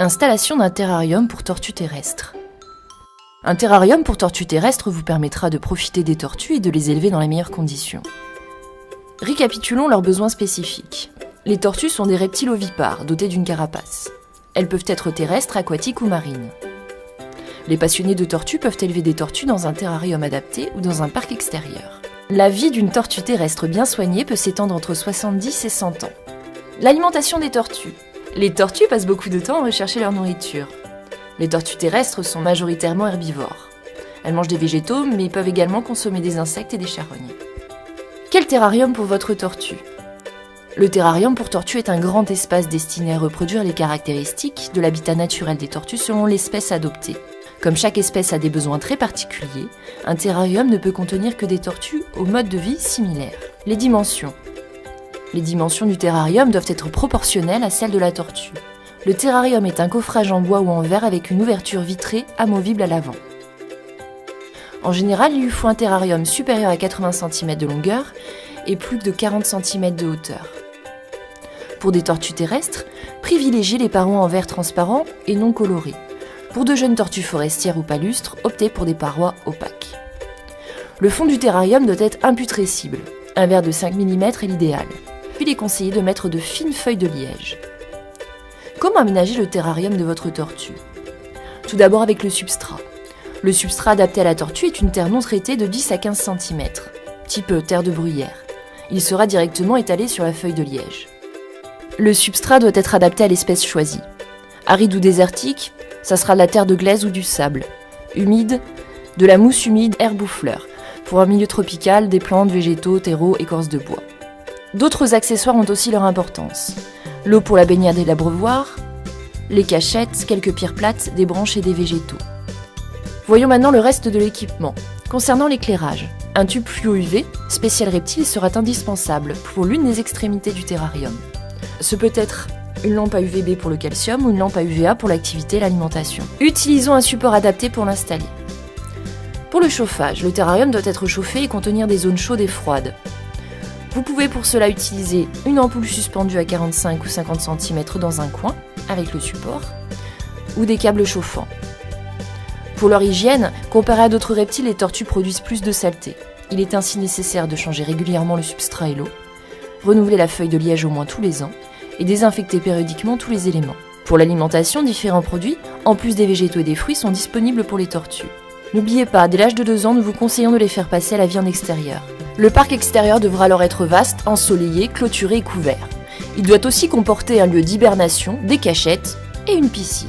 Installation d'un terrarium pour tortues terrestres. Un terrarium pour tortues terrestres vous permettra de profiter des tortues et de les élever dans les meilleures conditions. Récapitulons leurs besoins spécifiques. Les tortues sont des reptiles ovipares, dotés d'une carapace. Elles peuvent être terrestres, aquatiques ou marines. Les passionnés de tortues peuvent élever des tortues dans un terrarium adapté ou dans un parc extérieur. La vie d'une tortue terrestre bien soignée peut s'étendre entre 70 et 100 ans. L'alimentation des tortues. Les tortues passent beaucoup de temps à rechercher leur nourriture. Les tortues terrestres sont majoritairement herbivores. Elles mangent des végétaux, mais peuvent également consommer des insectes et des charognes. Quel terrarium pour votre tortue ? Le terrarium pour tortue est un grand espace destiné à reproduire les caractéristiques de l'habitat naturel des tortues selon l'espèce adoptée. Comme chaque espèce a des besoins très particuliers, un terrarium ne peut contenir que des tortues au mode de vie similaire. Les dimensions. Les dimensions du terrarium doivent être proportionnelles à celles de la tortue. Le terrarium est un coffrage en bois ou en verre avec une ouverture vitrée amovible à l'avant. En général, il lui faut un terrarium supérieur à 80 cm de longueur et plus de 40 cm de hauteur. Pour des tortues terrestres, privilégiez les parois en verre transparent et non colorées. Pour de jeunes tortues forestières ou palustres, optez pour des parois opaques. Le fond du terrarium doit être imputrescible. Un verre de 5 mm est l'idéal. Puis il est conseillé de mettre de fines feuilles de liège. Comment aménager le terrarium de votre tortue ? Tout d'abord avec le substrat. Le substrat adapté à la tortue est une terre non traitée de 10 à 15 cm, type terre de bruyère. Il sera directement étalé sur la feuille de liège. Le substrat doit être adapté à l'espèce choisie. Aride ou désertique, ça sera de la terre de glaise ou du sable. Humide, de la mousse humide, herbe ou fleurs. Pour un milieu tropical, des plantes, végétaux, terreaux, écorces de bois. D'autres accessoires ont aussi leur importance. L'eau pour la baignade et l'abreuvoir, les cachettes, quelques pierres plates, des branches et des végétaux. Voyons maintenant le reste de l'équipement. Concernant l'éclairage, un tube fluo UV, spécial reptile, sera indispensable pour l'une des extrémités du terrarium. Ce peut être une lampe à UVB pour le calcium ou une lampe à UVA pour l'activité et l'alimentation. Utilisons un support adapté pour l'installer. Pour le chauffage, le terrarium doit être chauffé et contenir des zones chaudes et froides. Vous pouvez pour cela utiliser une ampoule suspendue à 45 ou 50 cm dans un coin, avec le support, ou des câbles chauffants. Pour leur hygiène, comparé à d'autres reptiles, les tortues produisent plus de saleté. Il est ainsi nécessaire de changer régulièrement le substrat et l'eau, renouveler la feuille de liège au moins tous les ans, et désinfecter périodiquement tous les éléments. Pour l'alimentation, différents produits, en plus des végétaux et des fruits, sont disponibles pour les tortues. N'oubliez pas, dès l'âge de 2 ans, nous vous conseillons de les faire passer à la vie en extérieur. Le parc extérieur devra alors être vaste, ensoleillé, clôturé et couvert. Il doit aussi comporter un lieu d'hibernation, des cachettes et une piscine.